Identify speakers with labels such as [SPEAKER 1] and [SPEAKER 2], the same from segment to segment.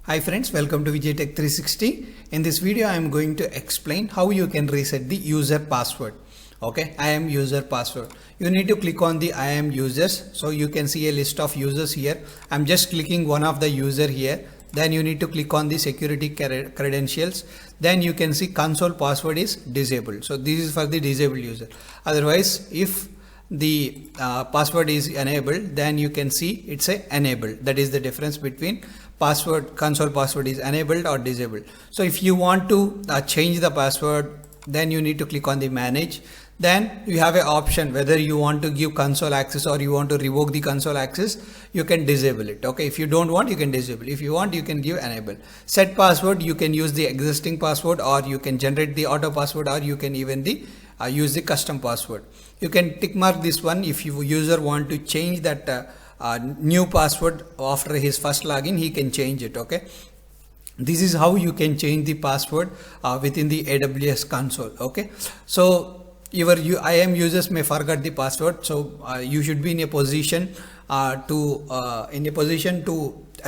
[SPEAKER 1] Hi friends, welcome to Vijay Tech 360. In this video, I am going to explain how you can reset the user password. Okay, IAM user password. You need to click on the IAM users. So you can see a list of users here. I'm just clicking one of the user here. Then you need to click on the security credentials. Then you can see console password is disabled. So this is for the disabled user. Otherwise, if the password is enabled, then you can see it's a enabled. That is the difference between console password is enabled or disabled. So if you want to change the password, then you need to click on the manage. Then you have an option whether you want to give console access or you want to revoke the console access. You can disable it. Okay, if you don't want, you can disable. If you want, you can give enable. Set password, you can use the existing password, or you can generate the auto password, or you can even use the custom password. You can tick mark this one. If your user want to change that new password after his first login, he can change it. Okay, this is how you can change the password within the AWS console. Okay, so your IAM users may forget the password, so you should be in a position to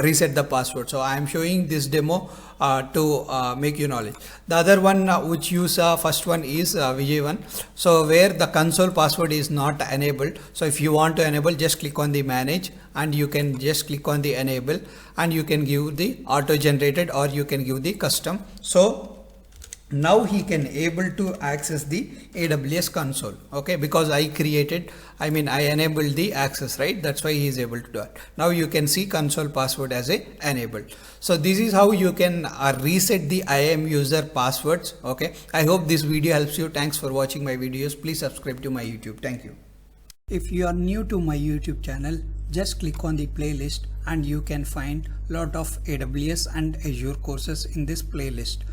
[SPEAKER 1] reset the password. So I am showing this demo to make you knowledge. The other one which you saw, first one is Vijay one. So where the console password is not enabled. So if you want to enable, just click on the manage and you can just click on the enable and you can give the auto generated or you can give the custom. So now he can able to access the AWS console. Okay, because I enabled the access, right? That's why he is able to do it. Now you can see console password as a enabled. So this is how you can reset the IAM user passwords. Okay, I hope this video helps you. Thanks for watching my videos. Please subscribe to my YouTube. Thank you. If you are new to my YouTube channel, just click on the playlist and you can find lot of AWS and Azure courses in this playlist.